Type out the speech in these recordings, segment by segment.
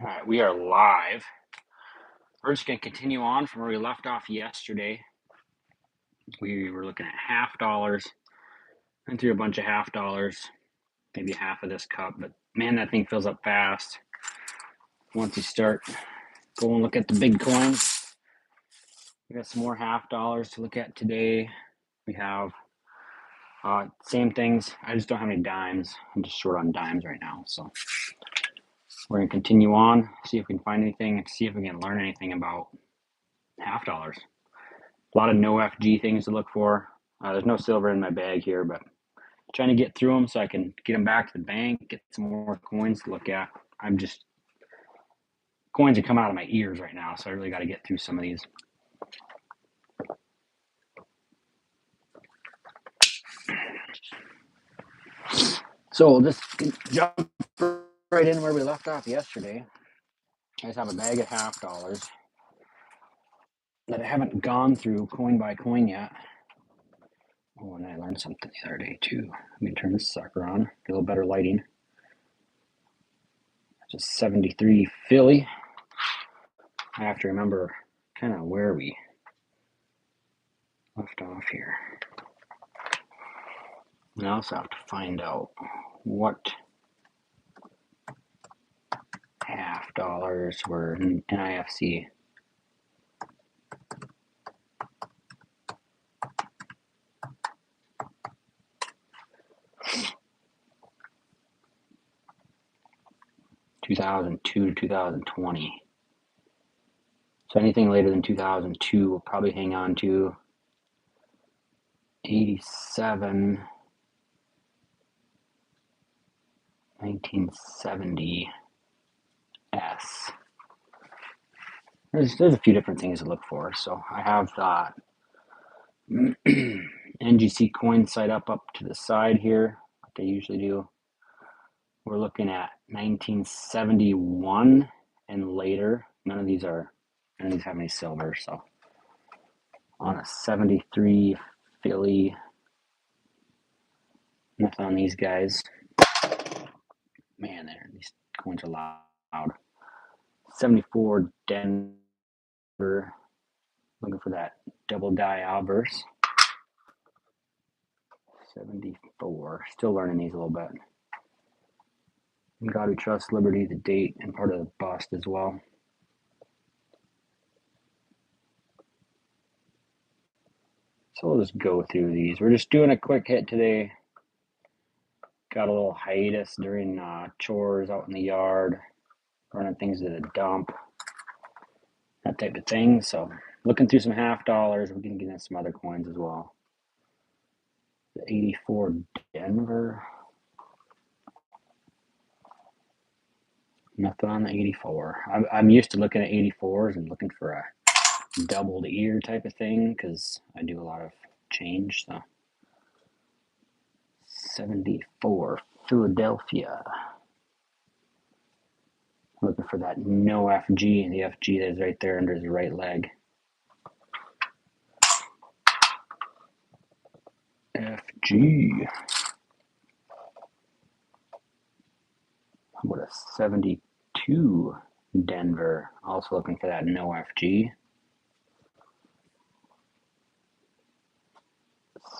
All right, we are live. We're just going to continue on from where we left off yesterday. We were looking at half dollars, went through a bunch of half dollars, maybe half of this cup, but man, that thing fills up fast. Once you start going look at the big coins, we got some more half dollars to look at today. We have same things. I just don't have any dimes. I'm just short on dimes right now, so we're going to continue on, see if we can find anything, see if we can learn anything about half dollars. A lot of no FG things to look for. There's no silver in my bag here, but trying to get through them so I can get them back to the bank, get some more coins to look at. Coins are coming out of my ears right now, so I really got to get through some of these. So we'll just jump right in where we left off yesterday. I just have a bag of half dollars that I haven't gone through coin by coin yet. Oh, and I learned something the other day too. Let me turn this sucker on, get a little better lighting. Just 73 Philly. I have to remember kind of where we left off here. I also have to find out what half dollars were in NIFC. (2002 to 2020). So anything later than 2002 will probably hang on to 87, 1970 S. There's a few different things to look for. So I have NGC coin site up to the side here, like I usually do. We're looking at 1971 and later. None of these have any silver, so on a 73 Philly. Nothing on these guys. Man, these coins are loud. 74 Denver. Looking for that double die obverse. 74. Still learning these a little bit. In God We Trust, Liberty, the date, and part of the bust as well. So we'll just go through these. We're just doing a quick hit today. Got a little hiatus during chores out in the yard, running things to the dump, that type of thing. So looking through some half dollars. We can get in some other coins as well. The 84 Denver. Nothing on the 84. I'm used to looking at 84s and looking for a doubled ear type of thing because I do a lot of change. So 74 Philadelphia. Looking for that no FG. The FG that is right there under his right leg. FG. How about a 72 Denver? Also looking for that no FG.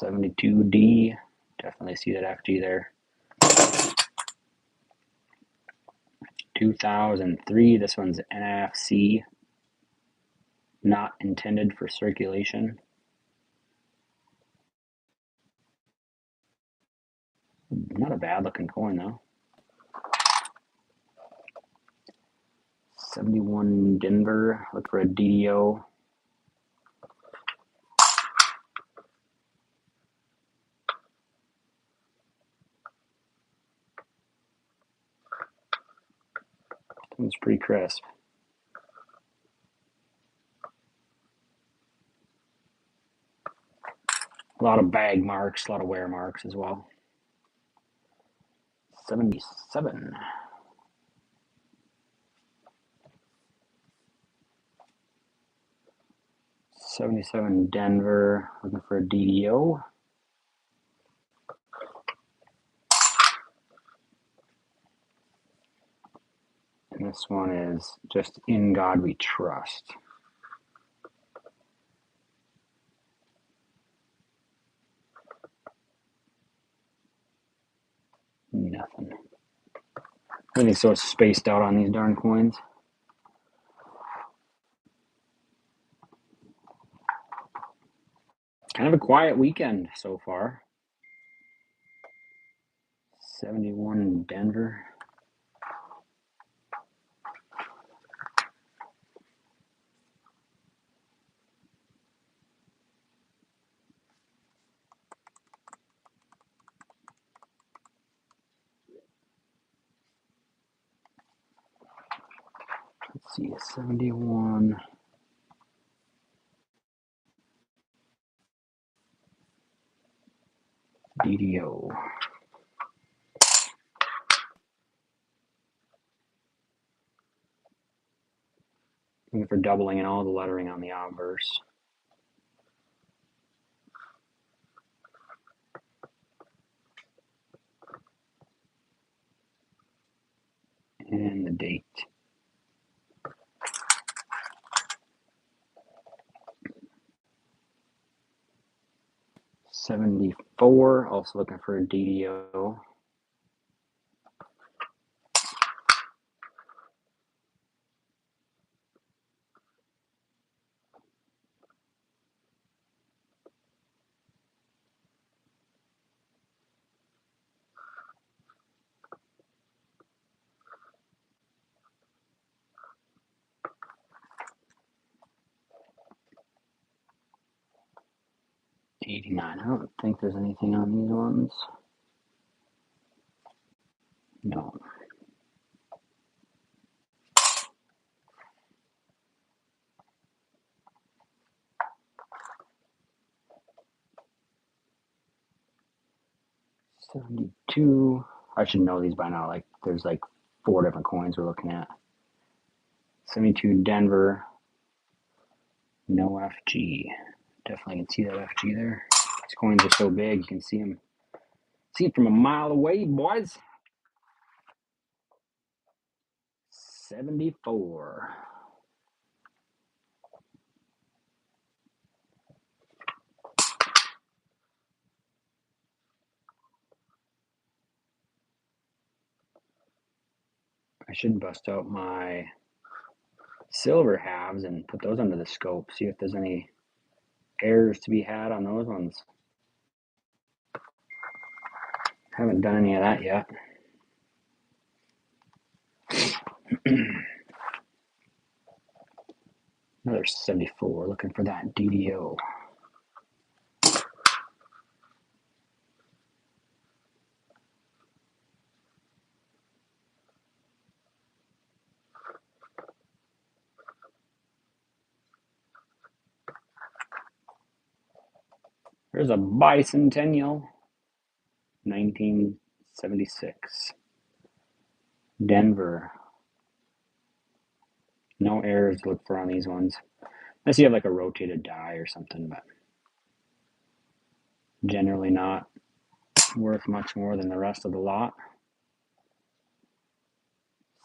72D. Definitely see that FG there. 2003. This one's NFC. Not intended for circulation. Not a bad looking coin though. 71 Denver. Look for a DDO. It's pretty crisp. A lot of bag marks, a lot of wear marks as well. 77. 77 Denver. Looking for a DDO. And the This one is just In God We Trust. Nothing. Everything's so spaced out on these darn coins. Kind of a quiet weekend so far. 71 in Denver. Let's see, 71. DDO. Looking for doubling in all the lettering on the obverse. And the date. 74. Also looking for a DDO. $89. I don't think there's anything on these ones. No. $72. I should know these by now. Like there's like 4 different coins we're looking at. 72 Denver. No FG. Definitely can see that FG there. These coins are so big you can see them. See it from a mile away, boys. 74. I should bust out my silver halves and put those under the scope. See if there's any errors to be had on those ones. Haven't done any of that yet. Another 74. Looking for that DDO. There's a bicentennial. 1976. Denver. No errors to look for on these ones. Unless you have like a rotated die or something, but generally not worth much more than the rest of the lot.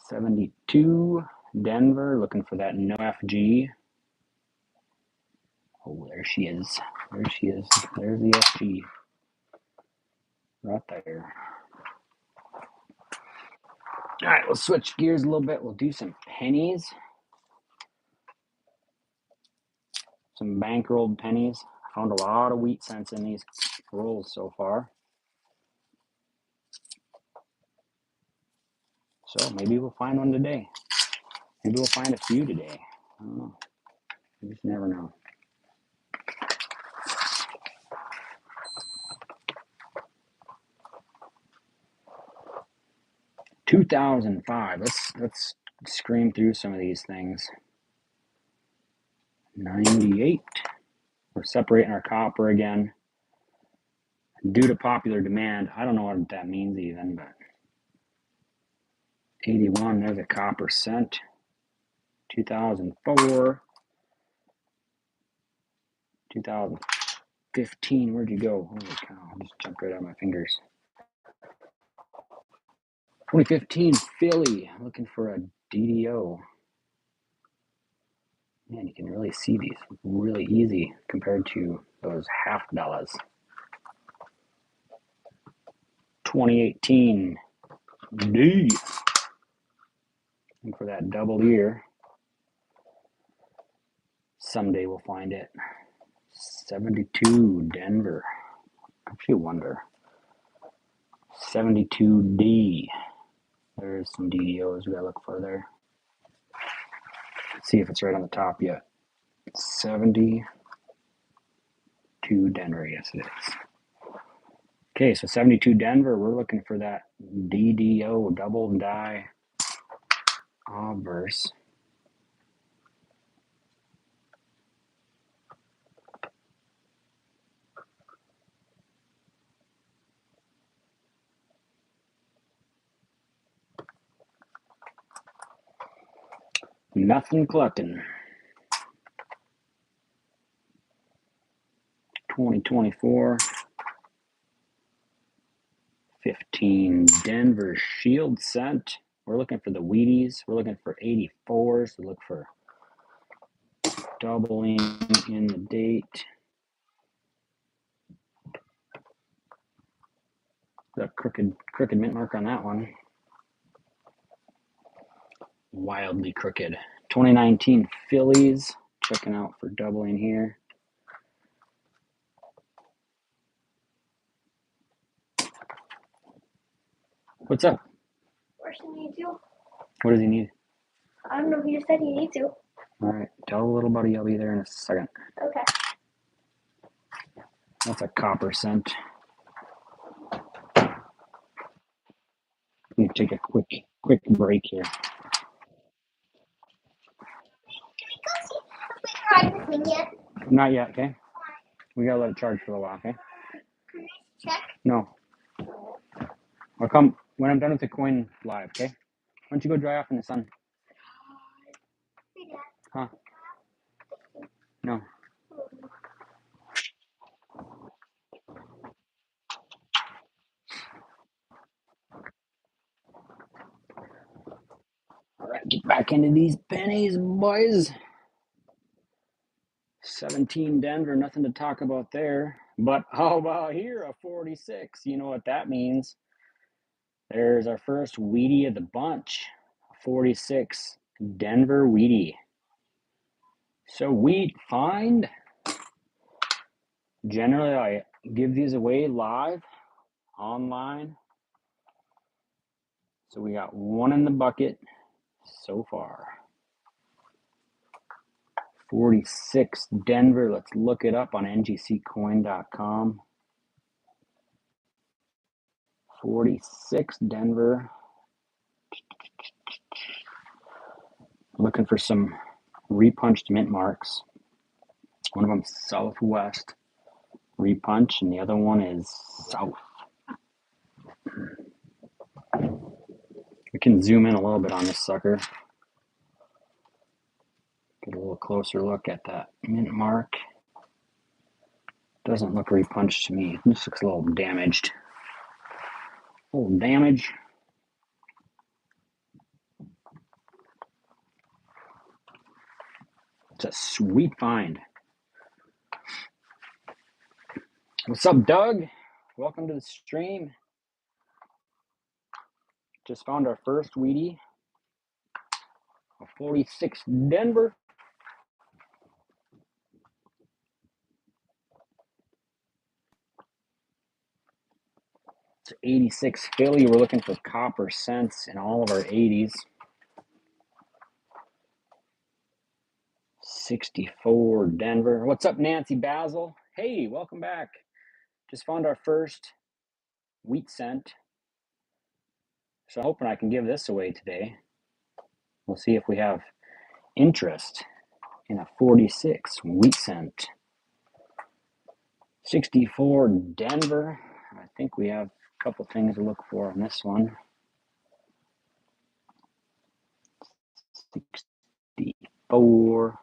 72 Denver, looking for that no FG. Oh, there she is. There she is. There's the FG. Right there. All right, we'll switch gears a little bit. We'll do some pennies. Some bankrolled pennies. I found a lot of wheat cents in these rolls so far. So maybe we'll find one today. Maybe we'll find a few today. I don't know. You just never know. $2005. Let's scream through some of these things. 98. We're separating our copper again. Due to popular demand, I don't know what that means even, but 81, there's a copper cent. 2004. 2015, where'd you go? Holy cow, I just jumped right out of my fingers. 2015 Philly, looking for a DDO. Man, you can really see these really easy compared to those half dollars. 2018 D. Looking for that double ear. Someday we'll find it. 72 Denver. I actually wonder. 72D. There's some DDOs we gotta look for there. Let's see if it's right on the top yet. 72 Denver. Yes, it is. Okay, so 72 Denver. We're looking for that DDO double die obverse. Nothing collecting. 2024 15 Denver Shield Scent. We're looking for the Wheaties. We're looking for 84s. We look for doubling in the date. The crooked mint mark on that one. Wildly crooked. 2019 Phillies. Checking out for doubling here. What's up? Where's he need to? What does he need? I don't know. He just said he needs to. All right. Tell the little buddy I'll be there in a second. Okay. That's a copper scent. We take a quick break here. Can I go see if we tried this thing yet? Not yet, okay? We gotta let it charge for a while, okay? Can I check? No. I'll come when I'm done with the coin live, okay? Why don't you go dry off in the sun? Hey, Dad. Huh? No. All right, get back into these pennies, boys. 17 Denver, nothing to talk about there. But how about here, a 46? You know what that means. There's our first Wheatie of the bunch. 46 Denver Wheatie. So wheat find. Generally, I give these away live, online. So we got one in the bucket so far. 46 Denver. Let's look it up on ngccoin.com. 46 Denver. Looking for some repunched mint marks. One of them Southwest repunch, and the other one is South. We can zoom in a little bit on this sucker. Get a little closer look at that mint mark. Doesn't look repunched to me. This looks a little damaged. A little damage. It's a sweet find. What's up, Doug? Welcome to the stream. Just found our first Wheatie. A 46 Denver. It's 86 Philly. We're looking for copper cents in all of our 80s. 64 Denver. What's up, Nancy Basil? Hey, welcome back. Just found our first wheat cent. So hoping I can give this away today. We'll see if we have interest in a 46 wheat cent. 64 Denver. I think we have a couple things to look for on this one. 64.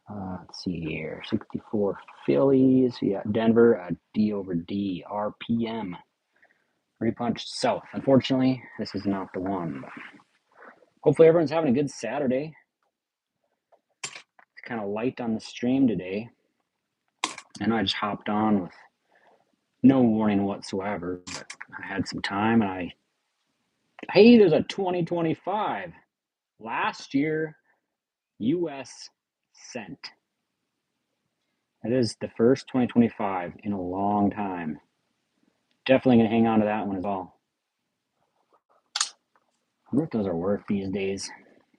Let's see here. 64 Phillies. Yeah, Denver, a D over D, RPM. repunched south. Unfortunately, this is not the one. But hopefully everyone's having a good Saturday. It's kind of light on the stream today. I know I just hopped on with no warning whatsoever, but I had some time and hey, there's a 2025. Last year, U.S. cent. It is the first 2025 in a long time. Definitely going to hang on to that one as well. I wonder what those are worth these days.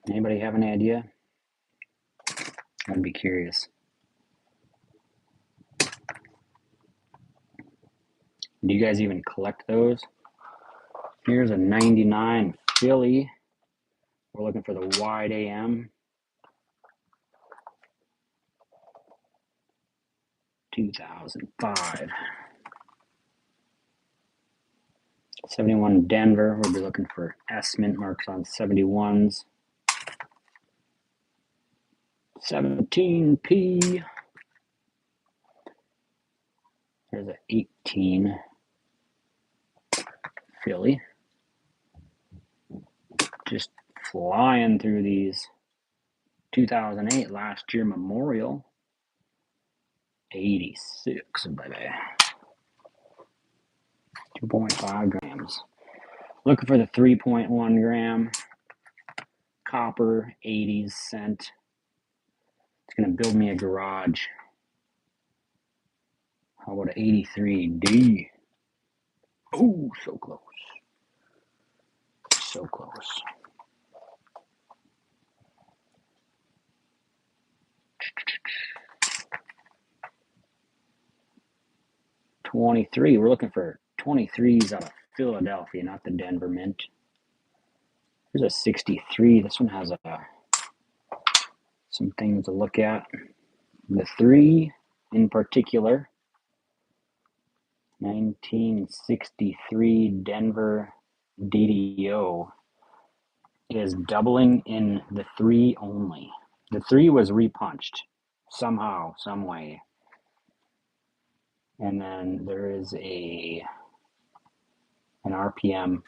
Anybody have any idea? I'd be curious. Do you guys even collect those? Here's a 99 Philly. We're looking for the wide AM. 2005. 71 Denver. We'll be looking for S mint marks on 71s. 17P. There's an 18 Philly. Just flying through these. 2008 last year Memorial. 86, baby. 2.5 grams. Looking for the 3.1 gram copper 80s cent. It's going to build me a garage. How about an 83D? Oh, so close. So close. 23. We're looking for 23s out of Philadelphia, not the Denver Mint. There's a 63. This one has some things to look at. The 3 in particular, 1963 Denver DDO, is doubling in the 3 only. The 3 was repunched somehow, some way. And then there is an RPM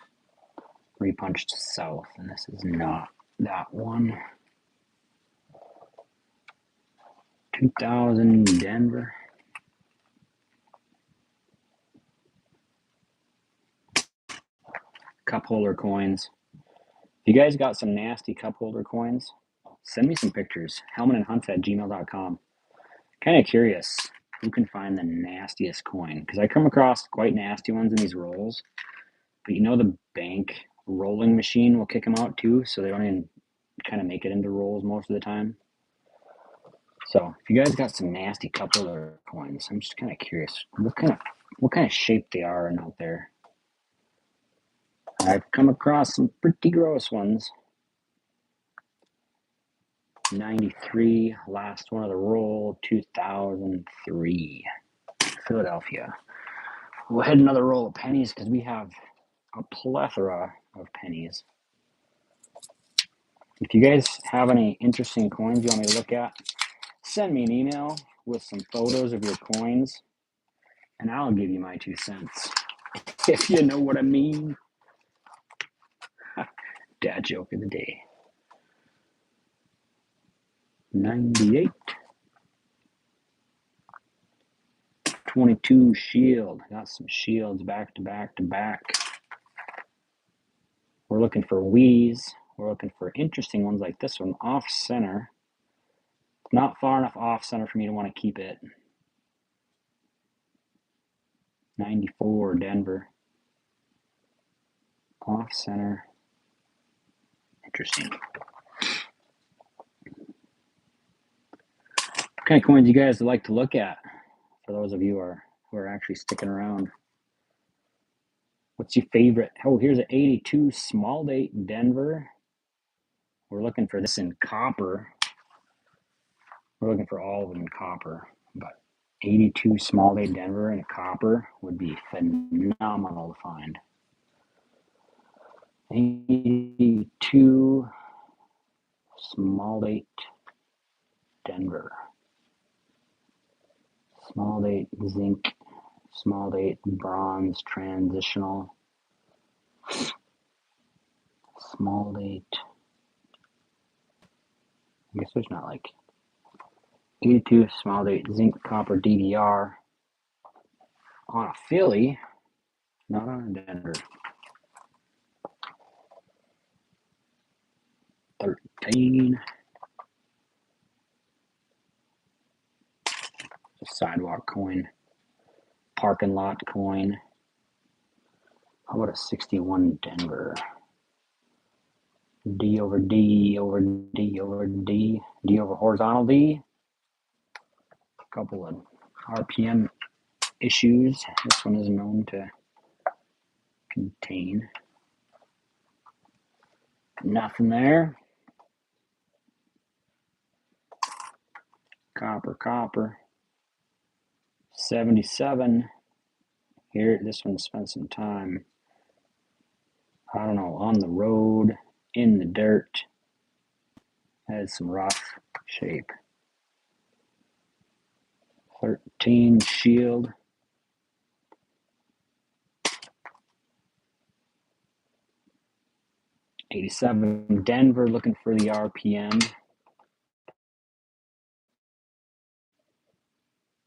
repunched south, and this is not that one. 2000 Denver. Cup holder coins. If you guys got some nasty cup holder coins, send me some pictures. helmanandhunts@gmail.com. Kind of curious who can find the nastiest coin, because I come across quite nasty ones in these rolls. But you know, the bank rolling machine will kick them out too, so they don't even kind of make it into rolls most of the time. So if you guys got some nasty cup holder coins, I'm just kind of curious what kind of shape they are and out there. I've come across some pretty gross ones. 93, last one of the roll, 2003, Philadelphia. We'll hit another roll of pennies because we have a plethora of pennies. If you guys have any interesting coins you want me to look at, send me an email with some photos of your coins, and I'll give you my 2 cents. If you know what I mean. Dad joke of the day. 98. 22 shield. Got some shields back to back to back. We're looking for wheeze. We're looking for interesting ones like this one, off center. Not far enough off center for me to want to keep it. 94 Denver. Off center. Interesting. What kind of coins you guys like to look at? For those of you who are actually sticking around. What's your favorite? Oh, here's an 82 small date Denver. We're looking for this in copper. We're looking for all of them in copper, but 82 small date Denver in copper would be phenomenal to find. 82 small date Denver. Small date zinc, small date bronze transitional. Small date. I guess there's not like 82 small date zinc copper DDR on a Philly, not on a Denver. 13. A sidewalk coin. Parking lot coin. How about a 61 Denver? D over D over D over D. D over horizontal D. A couple of RPM issues. This one is known to contain. Nothing there. Copper, copper. 77. Here, this one spent some time, I don't know, on the road, in the dirt. Had some rough shape. 13 shield. $87 Denver, looking for the RPM.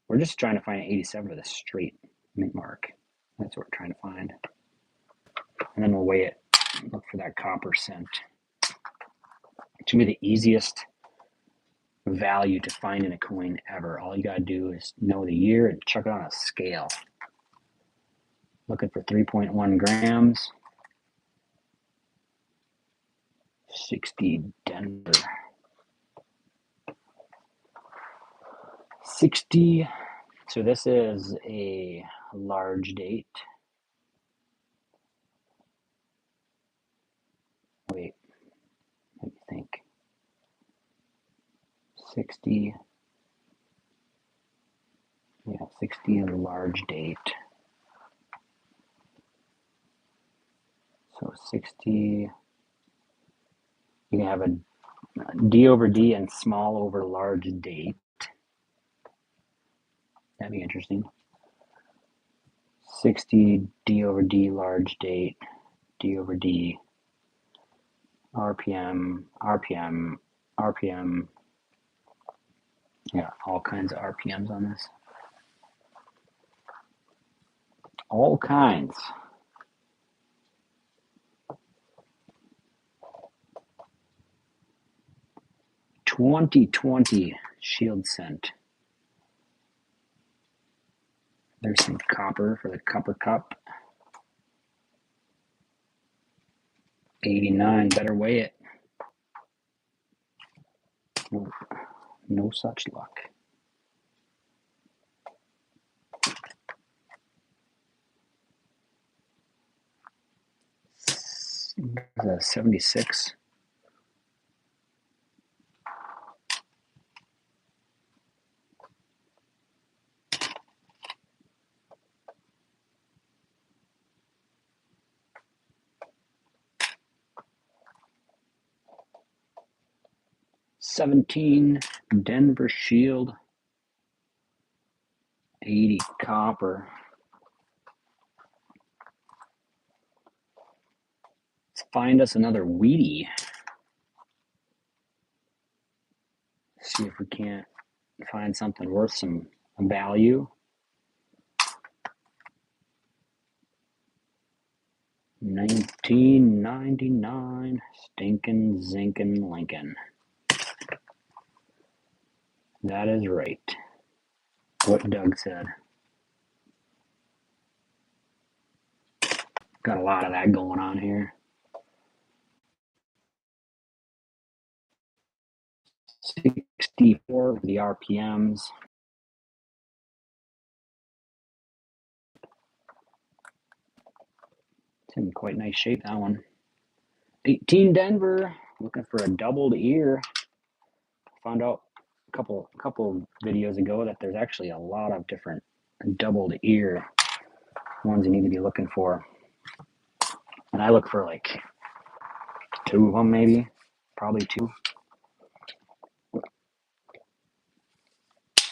We're just trying to find an 87 with a straight mint mark. That's what we're trying to find. And then we'll weigh it, look for that copper cent. It should be the easiest value to find in a coin ever. All you gotta do is know the year and chuck it on a scale. Looking for 3.1 grams. 60 Denver. 60. So this is a large date. Wait, let me think. 60. Yeah, 60 is a large date. So 60. You can have a D over D and small over large date. That'd be interesting. 60 D over D large date, D over D, RPM, RPM, RPM. Yeah, all kinds of RPMs on this. All kinds. $20.20 shield cent. There's some copper for the copper cup. 89, better weigh it. No such luck. 76. $17 Denver shield. 80 copper. Let's find us another Wheatie. See if we can't find something worth some value. $19.99 stinking zinkin' Lincoln. That is right. What Doug said. Got a lot of that going on here. 64 for the RPMs. It's in quite nice shape, that one. 18 Denver, looking for a doubled ear. Found out a couple videos ago that there's actually a lot of different doubled ear ones you need to be looking for. And I look for like 2 of them, maybe, probably 2.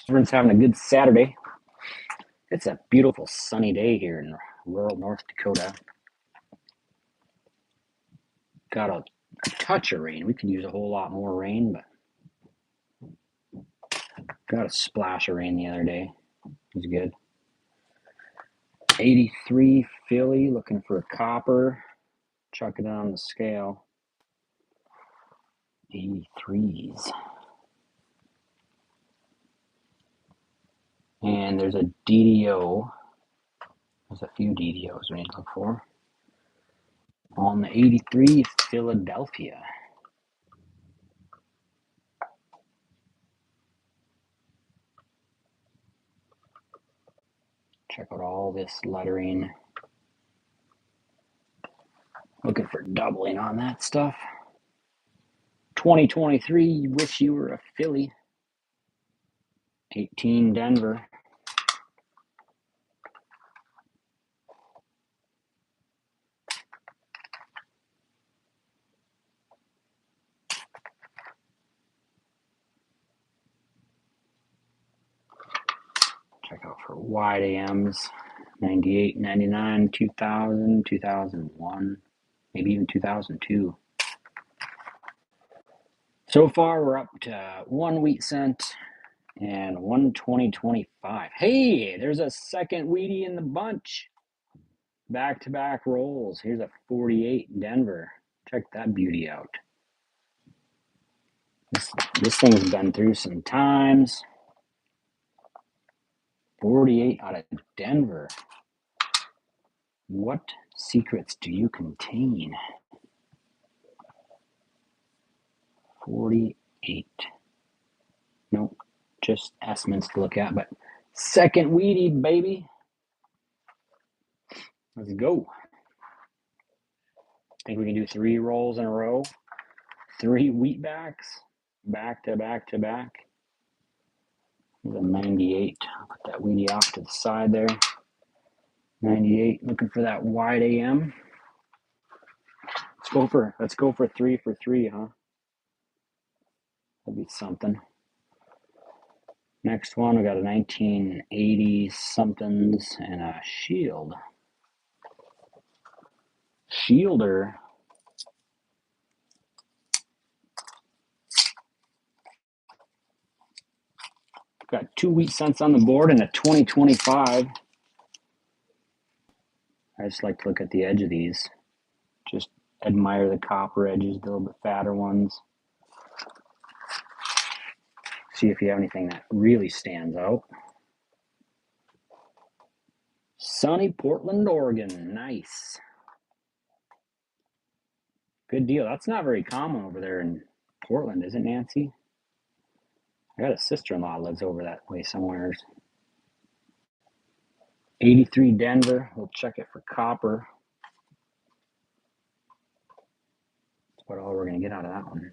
Everyone's having a good Saturday. It's a beautiful sunny day here in rural North Dakota. got a touch of rain. We could use a whole lot more rain, but got a splash of rain the other day. It was good. 83 Philly, looking for a copper. Chuck it on the scale. 83s. And there's a DDO. There's a few DDOs we need to look for. On the 83, Philadelphia. Check out all this lettering. Looking for doubling on that stuff. 2023, wish you were a Philly. 18 Denver. Check out for wide AMs. 98, 99, 2000, 2001, maybe even 2002. So far, we're up to 1 wheat cent and 120.25. Hey, there's a second wheatie in the bunch. Back-to-back rolls. Here's a 48 Denver. Check that beauty out. This thing's been through some times. 48 out of Denver. What secrets do you contain? 48. Nope, just estimates to look at, but second wheatie, baby. Let's go. Think we can do 3 rolls in a row. 3 wheat backs, back to back to back. There's a 98. I'll put that wheatie off to the side there. 98, looking for that wide AM. Let's go for 3 for 3, huh? That'd be something. Next one, we got a 1980 somethings and a shield. Shielder. Got 2 wheat cents on the board and a 2025. I just like to look at the edge of these. Just admire the copper edges, the little bit fatter ones. See if you have anything that really stands out. Sunny Portland, Oregon. Nice. Good deal. That's not very common over there in Portland, is it, Nancy? I got a sister-in-law lives over that way somewhere. 83 Denver. We'll check it for copper. That's about all we're going to get out of that one.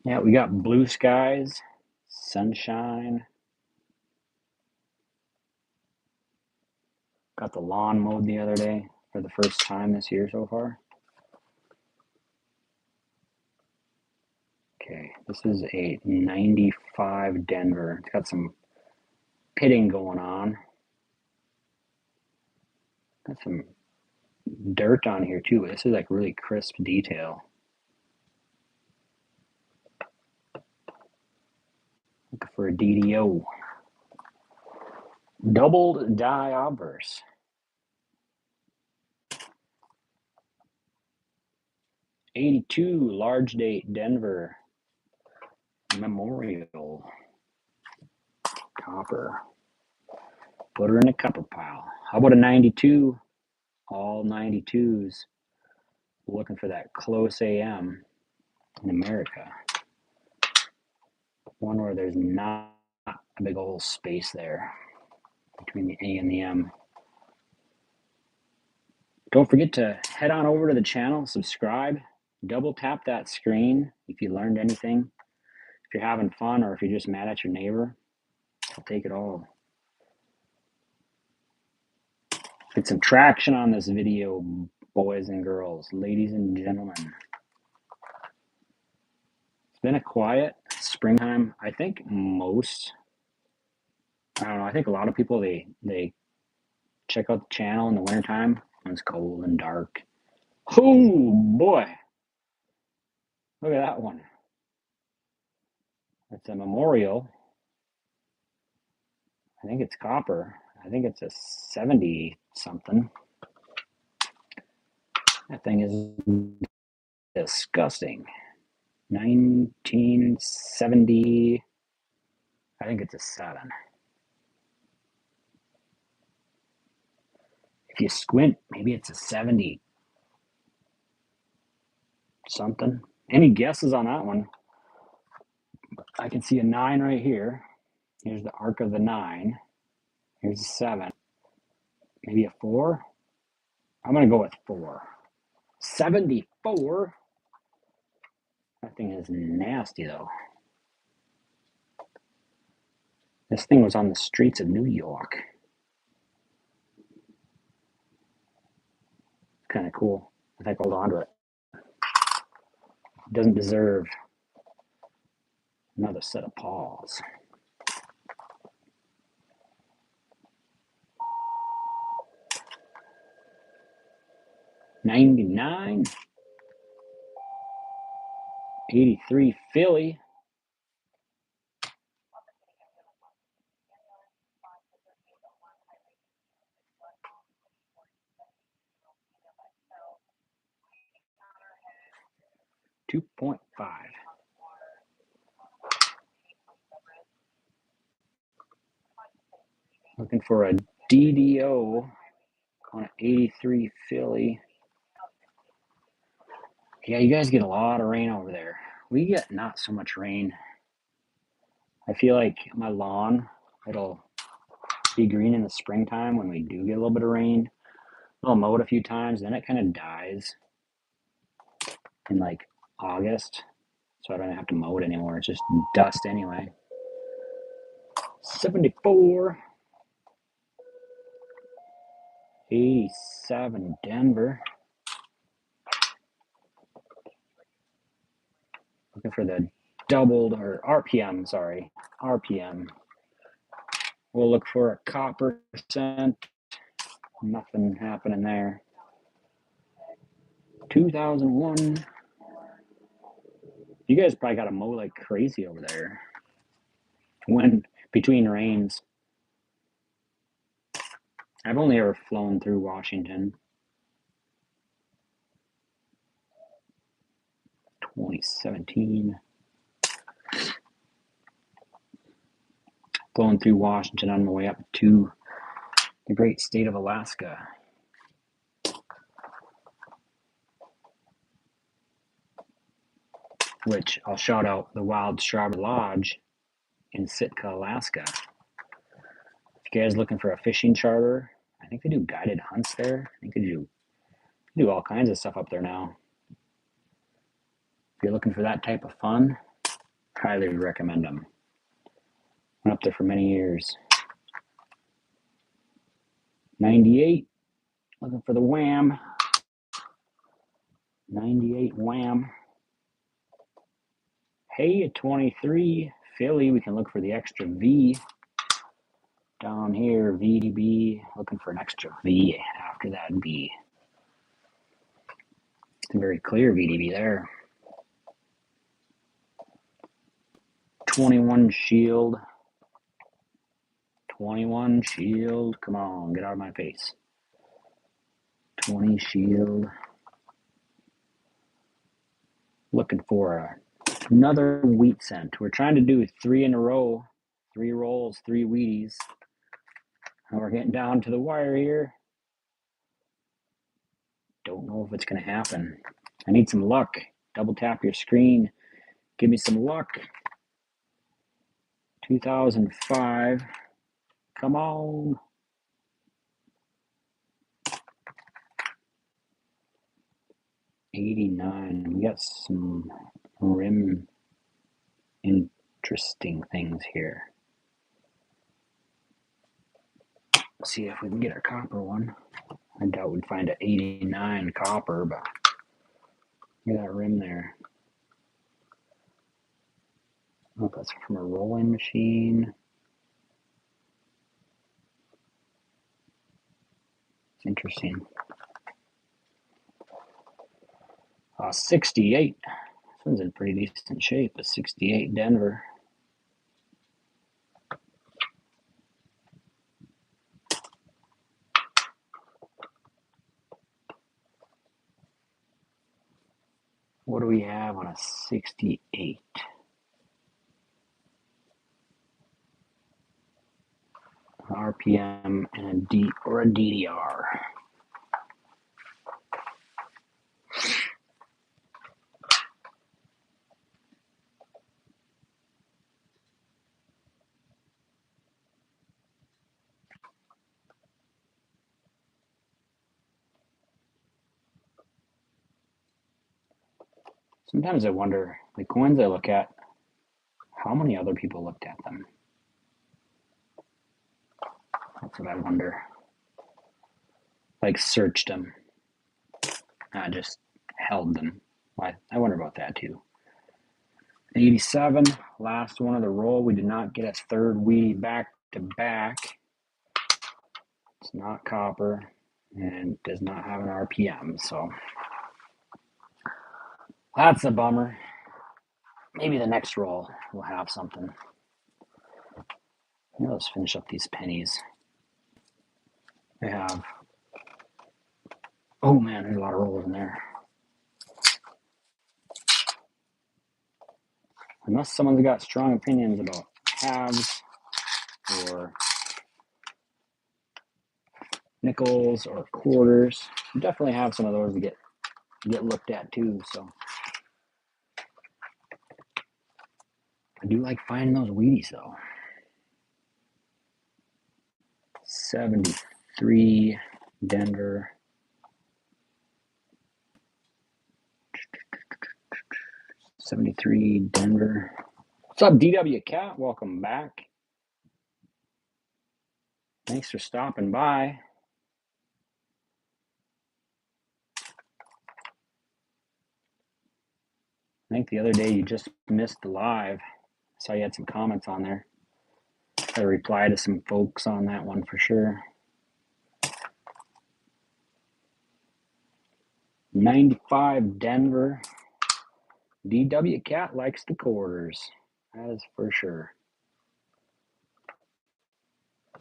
Yeah, we got blue skies, sunshine. Got the lawn mowed the other day for the first time this year so far. Okay, this is a 95 Denver. It's got some pitting going on. Got some dirt on here too. This is like really crisp detail. Looking for a DDO. Doubled die obverse. 82 large date Denver Memorial. Copper. Put her in a copper pile. How about a 92? All 92s. Looking for that close AM in America. One where there's not a big old space there between the A and the M. Don't forget to head on over to the channel, subscribe, double tap that screen if you learned anything. If you're having fun or if you're just mad at your neighbor, I'll take it all. Get some traction on this video, boys and girls, ladies and gentlemen. It's been a quiet springtime. I think I think a lot of people, they check out the channel in the wintertime when it's cold and dark. Oh boy, look at that one. It's a memorial. I think it's copper. I think it's a 70 something. That thing is disgusting. 1970. I think it's a 7. If you squint, maybe it's a 70 something. Any guesses on that one? I can see a 9 right here. Here's the arc of the 9. Here's a 7. Maybe a 4? I'm going to go with 4. 74? That thing is nasty, though. This thing was on the streets of New York. Kind of cool. I think I'll hold on to it. It doesn't deserve another set of paws. $99. 83 Philly. $2.5. Looking for a DDO on an 83 Philly. Yeah, you guys get a lot of rain over there. We get not so much rain. I feel like my lawn, it'll be green in the springtime when we do get a little bit of rain. I'll mow it a few times, then it kind of dies in like August. So I don't have to mow it anymore. It's just dust anyway. 74. 87 Denver. Looking for the doubled, or RPM, sorry. RPM. We'll look for a copper percent. Nothing happening there. 2001. You guys probably got to mow like crazy over there. When between rains. I've only ever flown through Washington. 2017. Flowing through Washington on my way up to the great state of Alaska. Which I'll shout out the Wild Strawberry Lodge in Sitka, Alaska. If you guys are looking for a fishing charter, I think they do guided hunts there. I think they do all kinds of stuff up there now. If you're looking for that type of fun, highly recommend them. Went up there for many years. 98, looking for the Wham. 98 Wham. Hey, at 23, Philly, we can look for the extra V. Down here, VDB, looking for an extra V after that B. It's a very clear VDB there. 21 Shield. 21 Shield. Come on, get out of my face. 20 Shield. Looking for another wheat scent. We're trying to do 3 in a row. 3 rolls, 3 Wheaties. And we're getting down to the wire here. Don't know if it's going to happen. I need some luck. Double tap your screen. Give me some luck. 2005. Come on. '89. We got some rim interesting things here. Let's see if we can get a copper one. I doubt we'd find an 89 copper, but look at that rim there. Oh, that's from a rolling machine. It's interesting. 68. This one's in pretty decent shape. A 68 Denver. What do we have on a 68? An RPM and a D or a DDR. Sometimes I wonder, the coins I look at, how many other people looked at them? That's what I wonder. Like searched them, not just held them. I wonder about that too. 87, last one of the roll. We did not get a third wheatie back to back. It's not copper and does not have an RPM, so that's a bummer. Maybe the next roll will have something. Let's finish up these pennies. They have, oh man, there's a lot of rolls in there. Unless someone's got strong opinions about halves or nickels or quarters, you definitely have some of those to get looked at too. So I do like finding those wheaties though. 73 Denver. 73 Denver. What's up, DW Cat? Welcome back. Thanks for stopping by. I think the other day you just missed the live. I saw you had some comments on there. I replied to some folks on that one for sure. 95 Denver. DW Cat likes the quarters. That is for sure.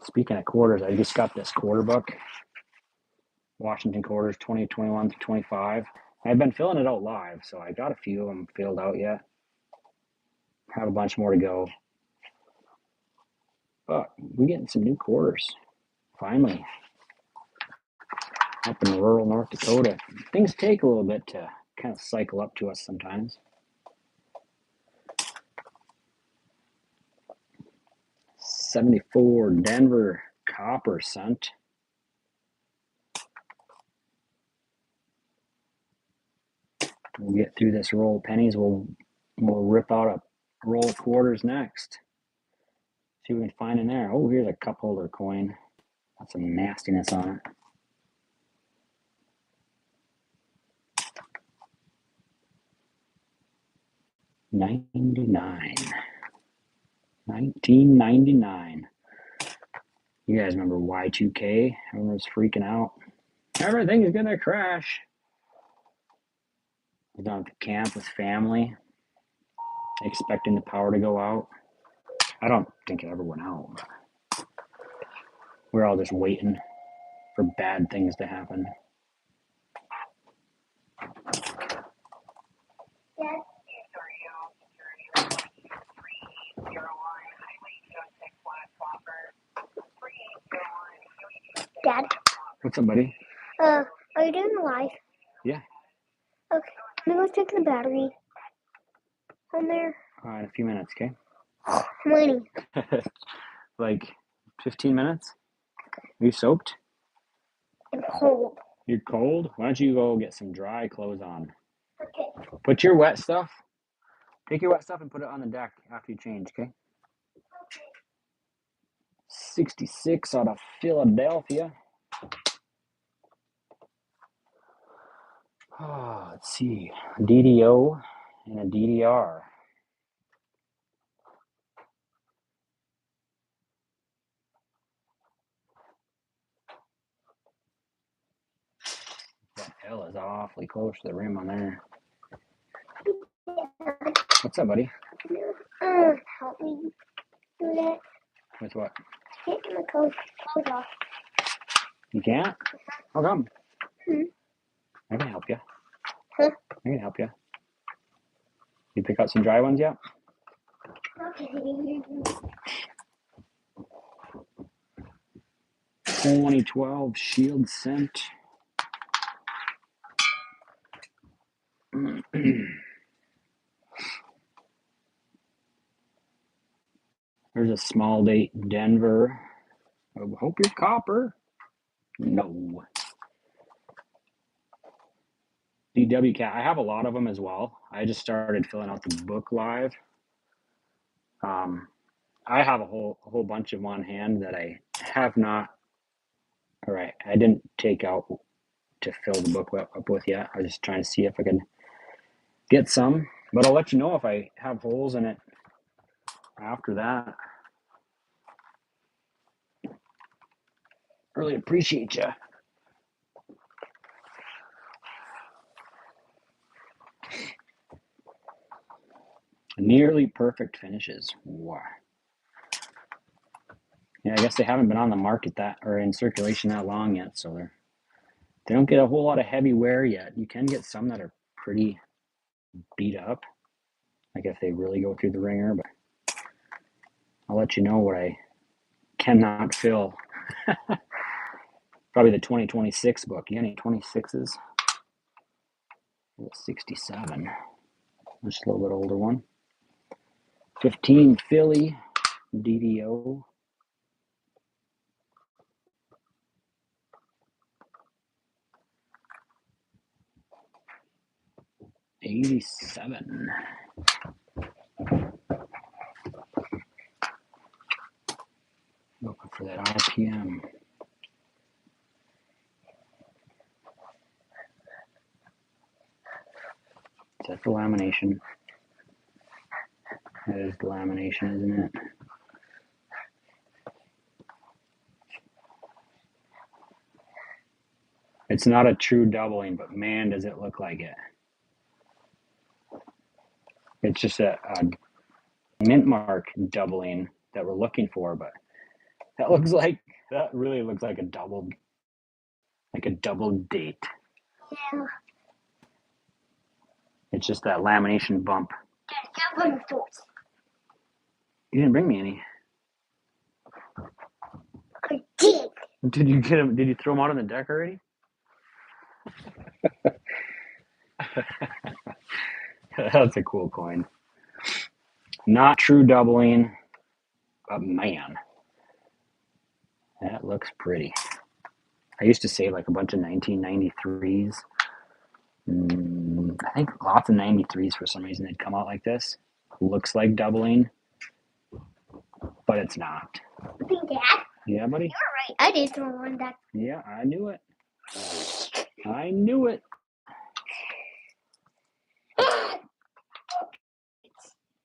Speaking of quarters, I just got this quarter book. Washington quarters 2021 to 25. I've been filling it out live, so I got a few of them filled out yet. Have a bunch more to go. But we're getting some new quarters. Finally. Up in rural North Dakota. Things take a little bit to kind of cycle up to us sometimes. 74 Denver copper cent. We'll get through this roll of pennies. We'll rip out a roll of quarters next. See what we can find in there. Oh, here's a cup holder coin. Got some nastiness on it. $99. 1999. You guys remember Y2K? Everyone was freaking out. Everything is gonna crash. I was down at the camp with family, expecting the power to go out. I don't think it ever went out, but we're all just waiting for bad things to happen. Dad? What's up, buddy? Are you doing the live? Yeah. Okay. Let me go check the battery on there. In a few minutes, okay? I'm waiting. Like 15 minutes? Are you soaked? I'm cold. You're cold? Why don't you go get some dry clothes on? Okay. Put your wet stuff. Take your wet stuff and put it on the deck after you change, okay? 66 out of Philadelphia. Oh, let's see. A DDO and a DDR. That L is awfully close to the rim on there. What's up, buddy? Help me do that. With what? Can't get my clothes off. You can't? How come? Hmm. I can help you. Huh? I can help you. You pick out some dry ones yet? Okay. 2012 Shield Scent. There's a small date Denver. I hope you're copper. No. DW Cat. I have a lot of them as well. I just started filling out the book live. I have a whole bunch of them on hand that I have not. All right, I didn't take out to fill the book up with yet. I was just trying to see if I could get some, but I'll let you know if I have holes in it after that. Really appreciate you. Nearly perfect finishes. Wow. Yeah, I guess they haven't been on the market that or in circulation that long yet, so they don't get a whole lot of heavy wear yet. You can get some that are pretty beat up, like if they really go through the ringer, but I'll let you know what I cannot fill. Probably the 2026 book. You got any 26s? 67. Just a little bit older one. 15 Philly DDO. 87. Looking for that RPM. Is that the lamination? That is the lamination, isn't it? It's not a true doubling, but man, does it look like it. It's just a mint mark doubling that we're looking for, but that really looks like a double date. Yeah. It's just that lamination bump. Jump on the doors. You didn't bring me any. I did. Did you get them? Did you throw them out on the deck already? That's a cool coin. Not true doubling, but man, that looks pretty. I used to save like a bunch of 1993s. I think lots of 93s for some reason they'd come out like this. Looks like doubling, but it's not. Dad? Yeah, buddy? You're right. I did throw one back. Yeah, I knew it. I knew it.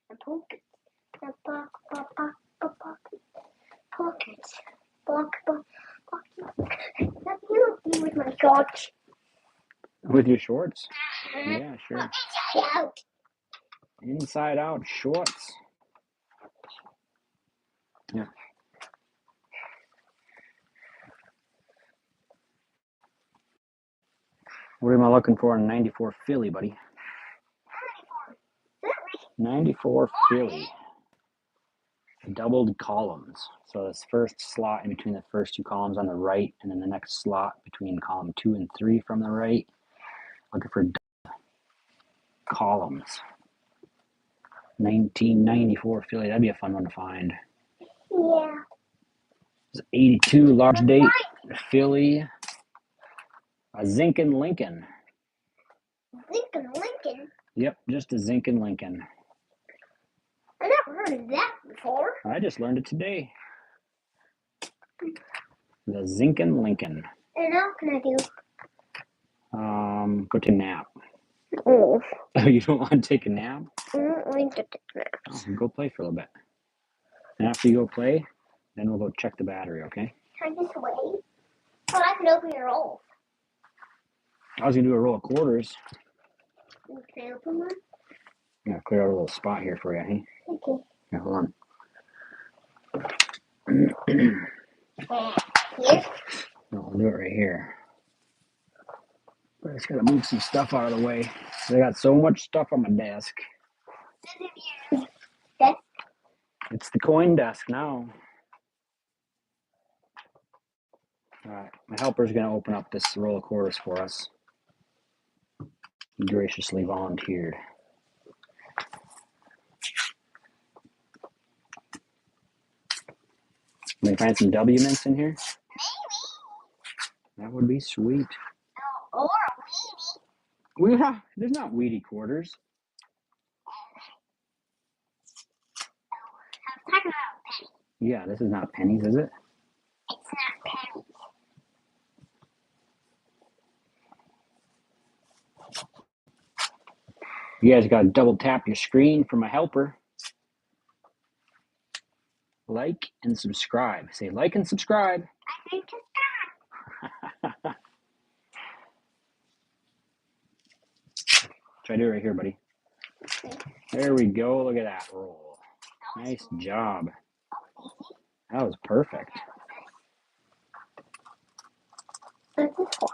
The pockets. The pockets. Let me help you with my shorts. With your shorts? Yeah, sure. Inside out. Inside out shorts. Yeah. What am I looking for in 94 Philly, buddy? 94 Philly. Doubled columns. So this first slot in between the first two columns on the right, and then the next slot between column 2 and 3 from the right. Looking for columns. 1994 Philly. That'd be a fun one to find. Yeah. 82 large date Philly. A Zinkin Lincoln. Lincoln? Yep, just a Zinkin Lincoln. I never heard of that before. I just learned it today. The Zinkin Lincoln. And now what can I do? Go take a nap. Oh. Oh, you don't want to take a nap? I don't like to take naps. Oh, go play for a little bit. And after you go play, then we'll go check the battery, okay? Can I just wait? Oh, I can open your roll. I was going to do a roll of quarters. Can I open one? I'm gonna clear out a little spot here for you, hey? Okay. Yeah, hold on. Here? No, I'll do it right here. But I just gotta move some stuff out of the way. I got so much stuff on my desk. That's It's the coin desk now. Alright, my helper's gonna open up this roll of quarters for us. He graciously volunteered. Can we find some W mints in here? That would be sweet. or There's not weedy quarters. I'm talking about penny. Yeah, this is not pennies, is it? It's not penny. You guys gotta double tap your screen for my helper. Like and subscribe. Say like and subscribe. I think it's Try to do it right here, buddy. There we go. Look at that roll. Nice job. That was perfect. What's this for?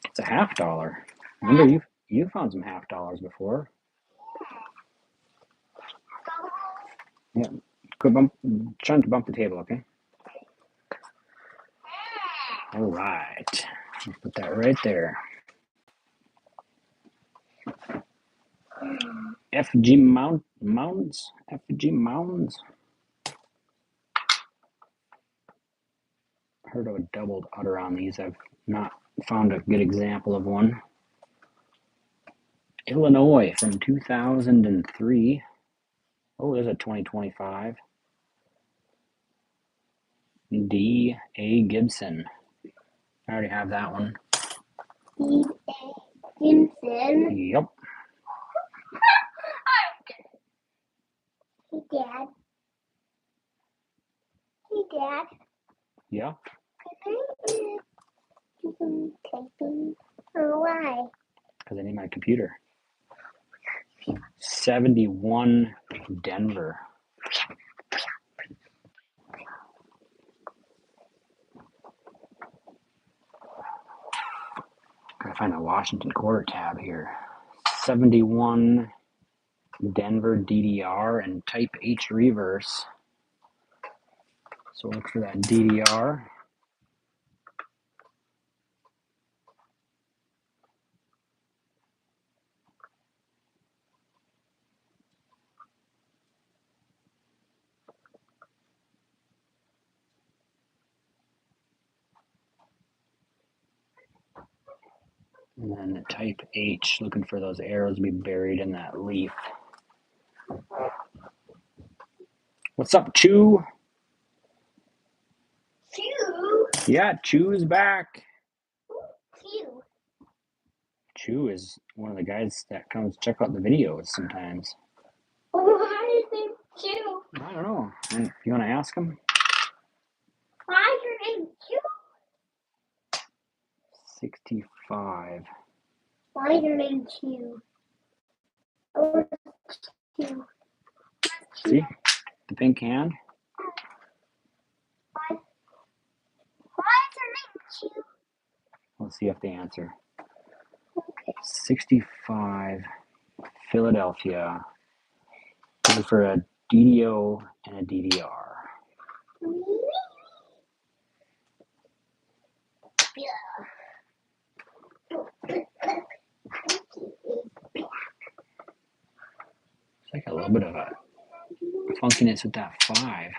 It's a $50. Remember, you found some $50 before. Yeah. Quit trying to bump the table, okay? All right. Put that right there. FG mounds. FG mounds. Heard of a doubled udder on these. I've not found a good example of one. Illinois from 2003. Oh, there's a 2025. D. A. Gibson. I already have that one. D.A. Gibson. Yep. Hey, Dad. Hey, Dad. Yeah. Can I do some typing? Or why? Because I need my computer. 71 Denver. Gotta find a Washington quarter tab here. 71 Denver DDR and type H reverse. So look for that DDR. And then the type H, looking for those arrows to be buried in that leaf. What's up, Chew? Chew. Yeah, Chew is back. Chew. Chew is one of the guys that comes check out the videos sometimes. Why is it Chew? I don't know. You want to ask him? Why is your name Chew? 65. Why is your name Chew? Oh, Chew. See? The pink hand? Why is your name Chew? Let's see if they answer. Okay. 65, Philadelphia. Looking for a DDO and a DDR. It's like a little bit of a funkiness with that 5.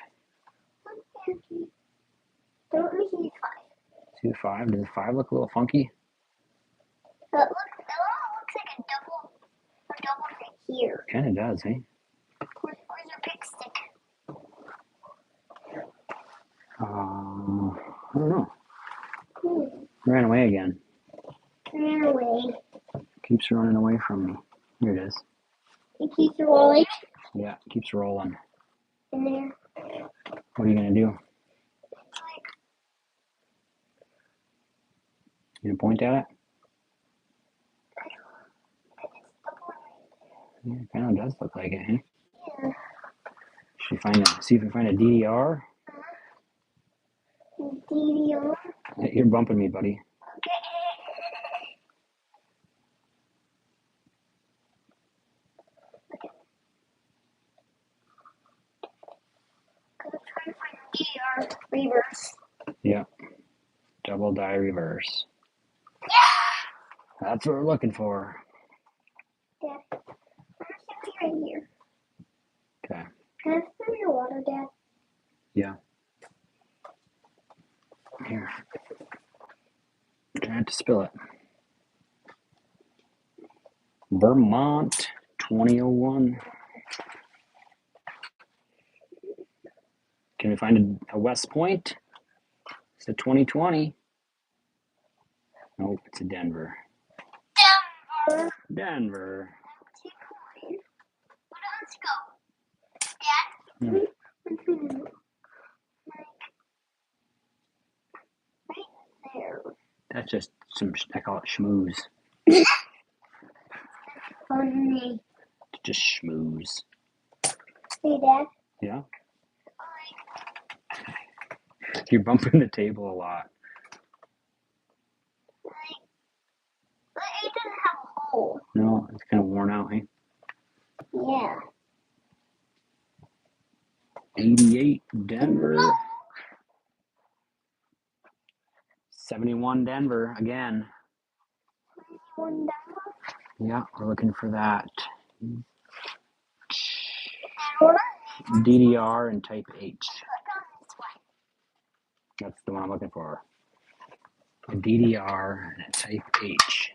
Don't let me see 5. See the 5? Does the 5 look a little funky? That one looks like a double right here. Kind of does, eh? Where's your big stick? I don't know. Hmm. Ran away again. Ran away. Keeps running away from me. Here it is. It keeps rolling Yeah, it keeps rolling. in there. What are you going to do? You going to point at it? Yeah, it kind of does look like it, huh? Yeah. Should we see if we find a DDR? DDR. You're bumping me, buddy. Okay. Gonna try to find DDR reverse. Yeah. Double die reverse. Yeah! That's what we're looking for. Dad, there's something right here. Okay. Can I spill your water, Dad? Yeah. Here. Try not to spill it. Vermont 2001. Can we find a West Point? It's a 2020. Nope, it's a Denver. Denver. Denver. Let's go. Dad? Right there. That's just some, I call it schmooze. Funny. Just schmooze. Hey, Dad. Yeah? You're bumping the table a lot. It doesn't have a hole. No, it's kind of worn out, hey? Yeah. 88 Denver. 71 Denver again. One Yeah, we're looking for that. down. DDR and type H. That's the one I'm looking for. A DDR and a type H.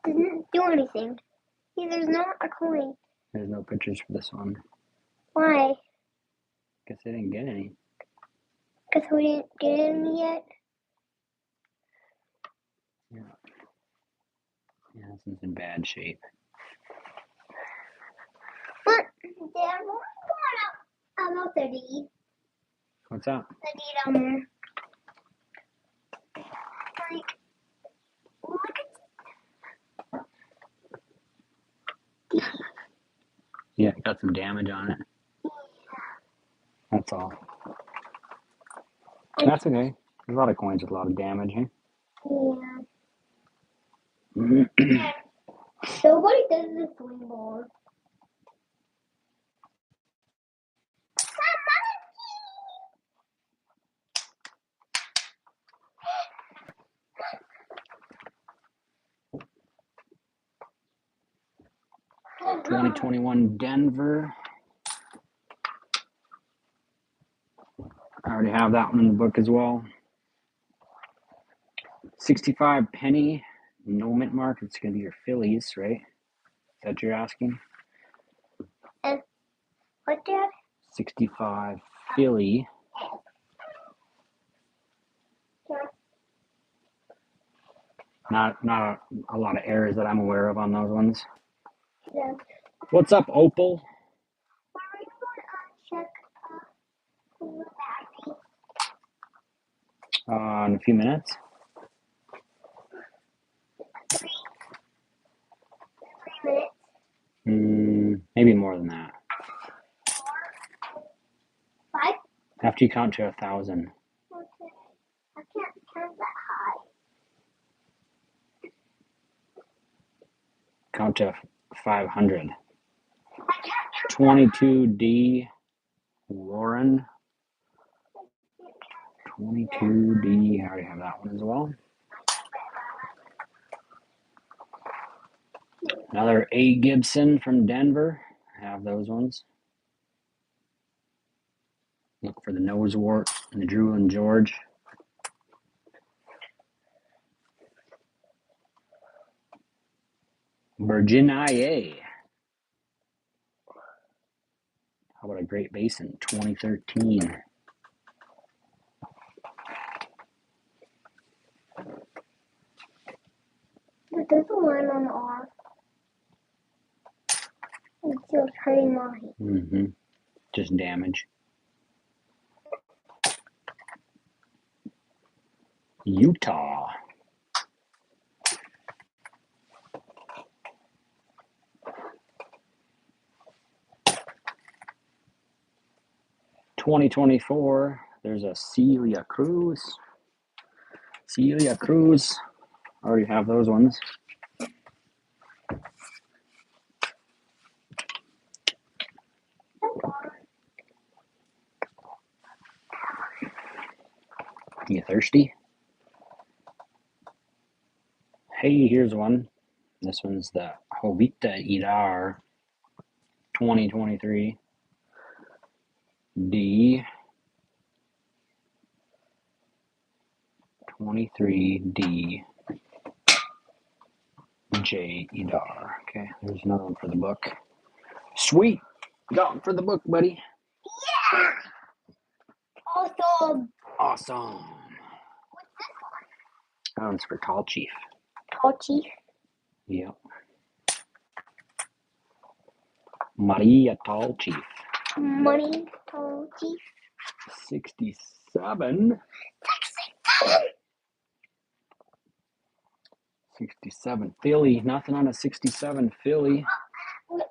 Didn't do anything. See, there's not a coin. There's no pictures for this one. Why? Guess I didn't get any. Because we didn't get any yet. Yeah. Yeah, this one's in bad shape. But, Dad, what was going on about the D? What's that? The D down there. Like, look at D. Yeah, got some damage on it. That's all. That's okay. There's a lot of coins with a lot of damage, eh? Yeah. Nobody does this anymore. / 2021 Denver. I already have that one in the book as well. 65 penny, no mint mark. It's going to be your Phillies, right? Is that what you're asking? What, Dad? 65 Philly. Not a lot of errors that I'm aware of on those ones. Yeah. What's up, Opal? Why are you going to check the battery? In a few minutes. 3 minutes. Maybe more than that. 4, 5. After you count to 1,000. Okay. I can't count that high. Count to 500. I can't count 22D Warren. 22D. I already have that one as well. Another A. Gibson from Denver. I have those ones. Look for the nose wart and the Drew and George. Virginia. How about a Great Basin 2013? But there's a line on the R. It's still hurting mine. Just damage. Utah. 2024, there's a Celia Cruz. Celia Cruz. I already have those ones. You thirsty? Hey, here's one. This one's the Jovita Idar 2023 D 23D J Idar. Okay, there's another one for the book. Sweet! Got one for the book, buddy. Yeah! Awesome! Awesome. What's this one? That one's for Tall Chief. Tall Chief? Yep. Maria Tall Chief. Money Tall Chief? 67. 67 Philly. Nothing on a 67 Philly. Okay.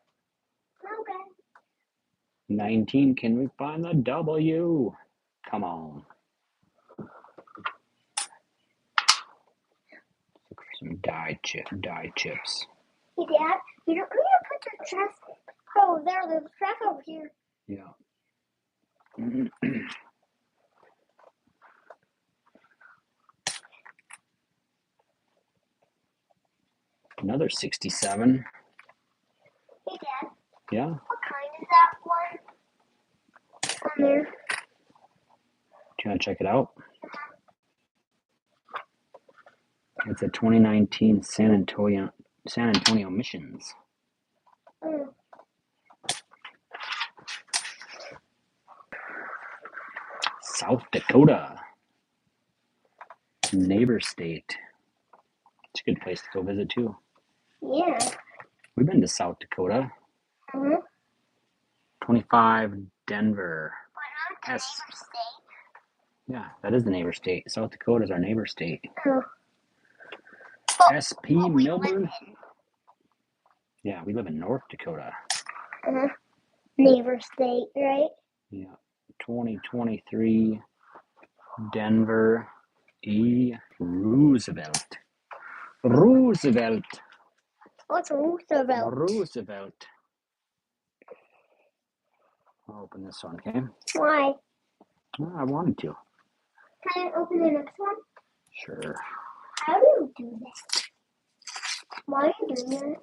19. Can we find the W? Come on. Look for some die chips. Hey, Dad, you don't need to put the trash. Oh, there's trash over here. Yeah. Another 67. Hey, Dad. Yeah. What kind is that one? On there. Do you want to check it out? It's a 2019 San Antonio missions. Mm. South Dakota. Neighbor state. It's a good place to go visit too. Yeah. We've been to South Dakota. Mm-hmm. 25 Denver. But not the neighbor state. Yeah, that is the neighbor state. South Dakota is our neighbor state. Oh. SP Milburn. Yeah, we live in North Dakota. Uh-huh. Neighbor state, right? Yeah. 2023 Denver E. Roosevelt. Roosevelt. What's Roosevelt? Roosevelt. I'll open this one, okay? Why? Well, I wanted to. Can I open the next one? Sure. How do you do that? Why are you doing that?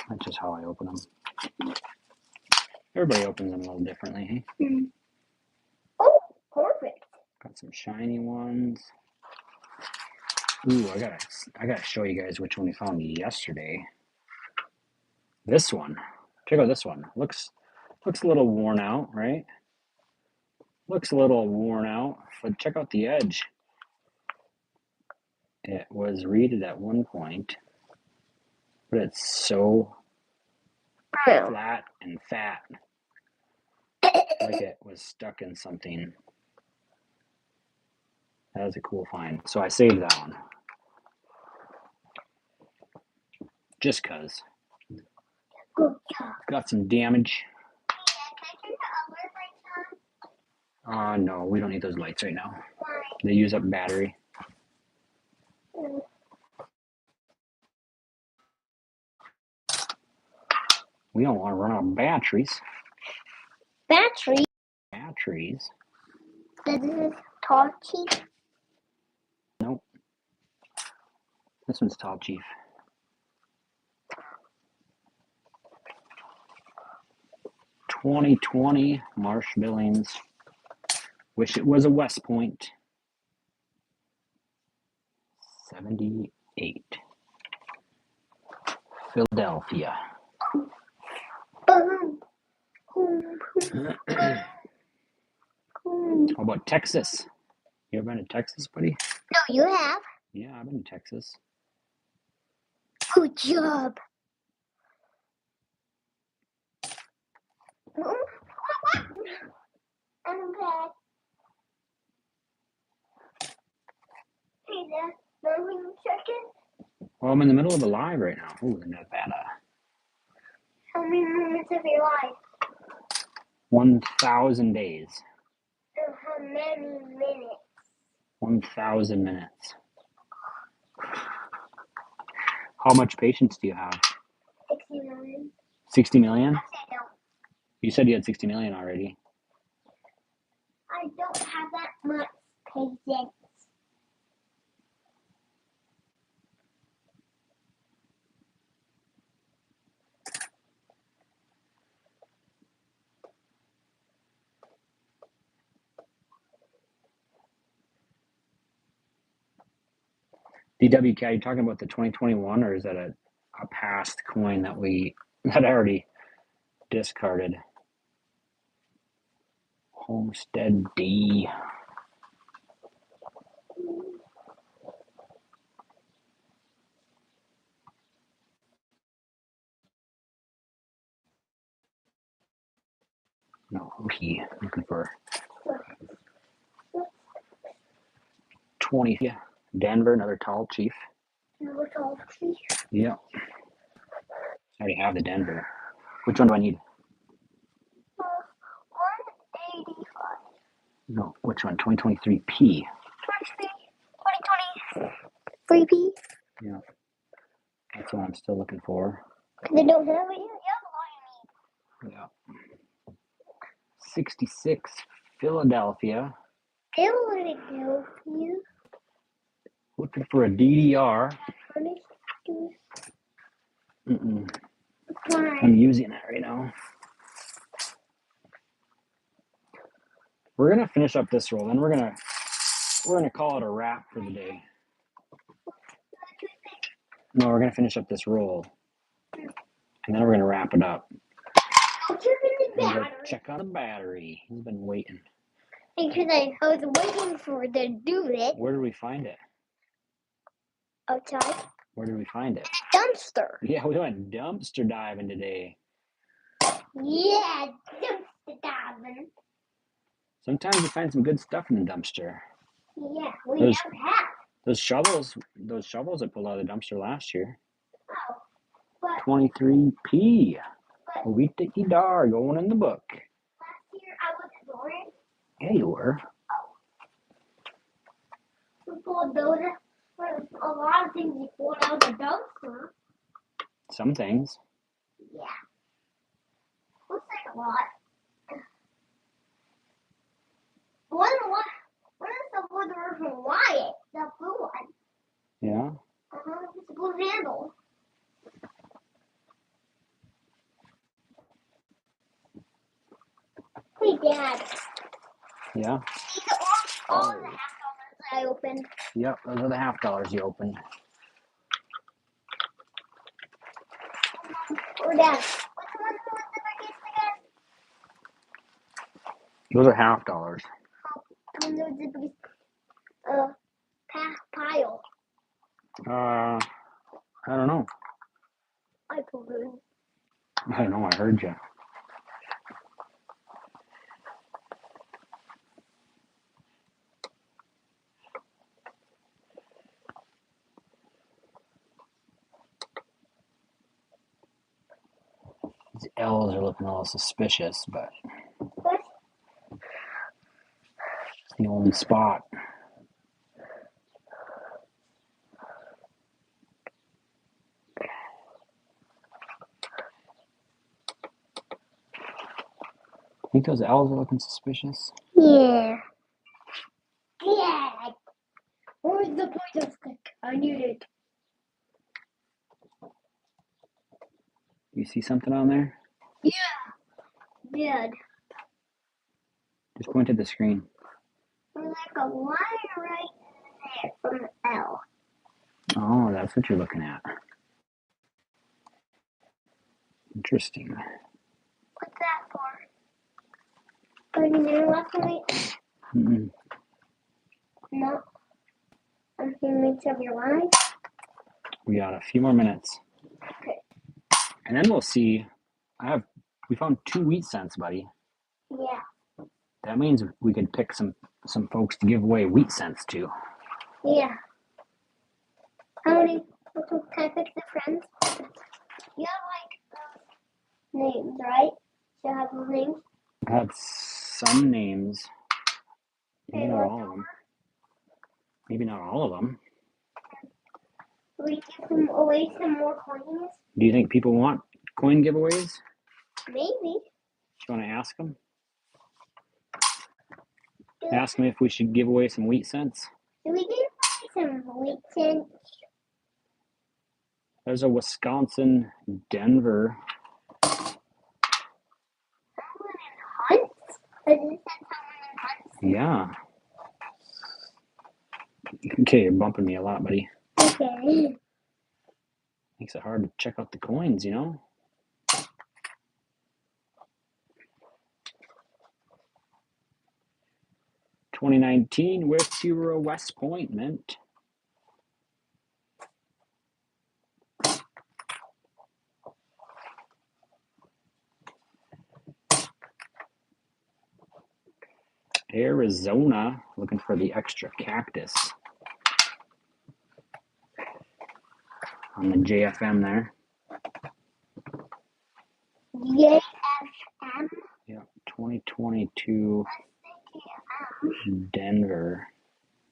That's just how I open them. Everybody opens them a little differently, hey? Hmm. Oh, perfect. Got some shiny ones. Ooh, I gotta show you guys which one we found yesterday. This one. Check out this one. Looks a little worn out, right? Looks a little worn out, but check out the edge. It was reeded at one point, but it's so flat and fat, like it was stuck in something. That was a cool find. So I saved that one. Just cause. Good job. Got some damage. Can I turn the other lights on? No, we don't need those lights right now. Why? They use up battery. Mm. We don't want to run out of batteries. Battery? Batteries? This is Tall Chief. Nope. This one's Tall Chief. .2020 Marsh Billings. Wish it was a West Point. 78. Philadelphia. Boom. Boom. Boom. Boom. How about Texas? You ever been to Texas, buddy? No, you have. Yeah, I've been to Texas. Good job. I'm back. Hey, Dad, remember when you check it? Well, I'm in the middle of a live right now. Ooh, Nevada. How many moments of your life? 1,000 days. How many minutes? 1,000 minutes. How much patience do you have? 60 million. 60 million? Actually, I don't. You said you had 60 million already. I don't have that much patience. DWK, are you talking about the 2021, or is that a past coin that I already discarded? Homestead D. No, P. Looking for 20. Yeah. Denver, another tall chief. Another tall chief. Yeah. I already have the Denver. Which one do I need? 185. No, which one? 2023 P. 2023P. Yeah. That's what I'm still looking for. They don't have it yet. Yeah. 66 Philadelphia. Philadelphia. Looking for a DDR. I'm using that right now. We're gonna finish up this roll, and we're gonna call it a wrap for the day. No, we're gonna finish up this roll, and then we're gonna wrap it up. Check on the battery. He's been waiting. Because I was waiting for it to do it. Where did we find it? Outside. Where did we find it? Dumpster. Yeah, we went dumpster diving today. Yeah, dumpster diving. Sometimes you find some good stuff in the dumpster. Yeah, we never have. Those shovels I pulled out of the dumpster last year. Oh, but 23P. Wheat dar going in the book. last year I wasn't born. Yeah, you were. We pulled those. A lot of things we pulled out of the dumpster. Some things. Yeah. Looks like a lot. What is the one that was from Wyatt? The blue one. Yeah. It's a blue handle. Hey, Dad. Yeah. These are all the $50 I opened. Yep, those are the $50 you opened. Oh, Dad. Which one was the biggest again? Those are $50. And there was the biggest pile. I don't know. I pulled it. I don't know. I heard you. These L's are looking a little suspicious, but What? it's the only spot. I think those L's are looking suspicious. Yeah. Dad. Where's the pointer stick? I need it. You see something on there? Yeah. Dad. Just point at the screen. There's like a line right there from the L. Oh, that's what you're looking at. Interesting. What's that for? Are you near left or right? Mm-mm. No. I'm hearing of your line. We got a few more minutes. Okay. And then we'll see. We found 2 wheat cents, buddy. Yeah. That means we could pick some folks to give away wheat cents to. Yeah. How many? Can I pick the friends? You have like names, right? So I have those names. I have some names. Maybe not all of them. Maybe not all of them. We give them away some more coins? Do you think people want coin giveaways? Maybe. You want to ask them? Ask them if we should give away some wheat cents. Do we give away some wheat cents? There's a Wisconsin, Denver. Hunts? Does it say someone in Hunts? Yeah. Okay, you're bumping me a lot, buddy. Okay. Makes it hard to check out the coins, you know? $2019 with Hero West Point mint. Arizona, looking for the extra cactus on the JFM there. JFM? Yeah, 2022 Denver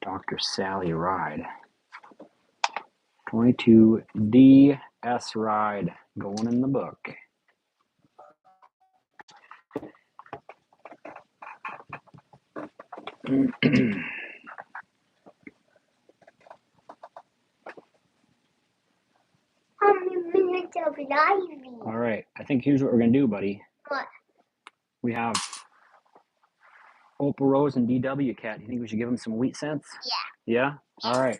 Dr. Sally ride. 22 DS ride going in the book. How many minutes of driving? All right, I think here's what we're going to do, buddy. What? We have Opal Rose and DW Cat. Do you think we should give them some wheat cents? Yeah. Yeah? All right.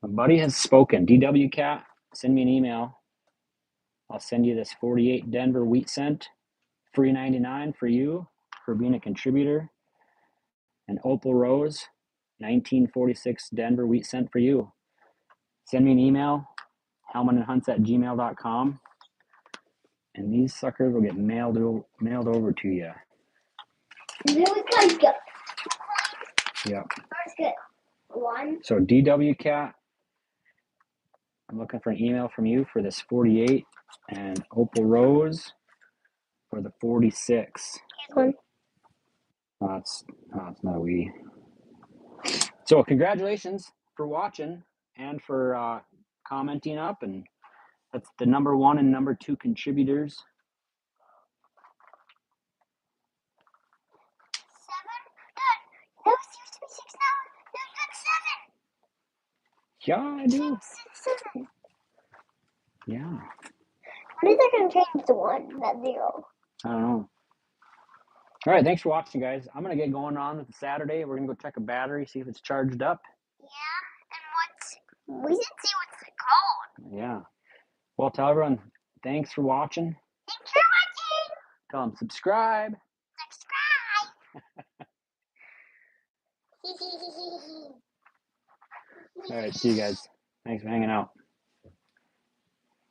My buddy has spoken. DW Cat, send me an email. I'll send you this 48 Denver wheat cent, free 99 for you for being a contributor. And Opal Rose, 1946 Denver wheat cent for you. Send me an email, helmanandhunts@gmail.com. And these suckers will get mailed over to you. Really good. Yep. First get one. So DW Cat, I'm looking for an email from you for this 48, and Opal Rose for the 46. Here's one. Oh, it's not a Wii. So congratulations for watching and for commenting up, and that's the number 1 and number 2 contributors. 7? Good. That was used to be 6 now. That's 7. Yeah, I do. 6, 7. Yeah. When is that going to change to 1? That 0. I don't know. All right, thanks for watching, guys. I'm going to get going on with Saturday. We're going to go check a battery, see if it's charged up. Yeah, and we didn't see what's it called. Yeah. Well, tell everyone, thanks for watching. Thanks for watching. Tell them subscribe. Subscribe. All right, see you guys. Thanks for hanging out.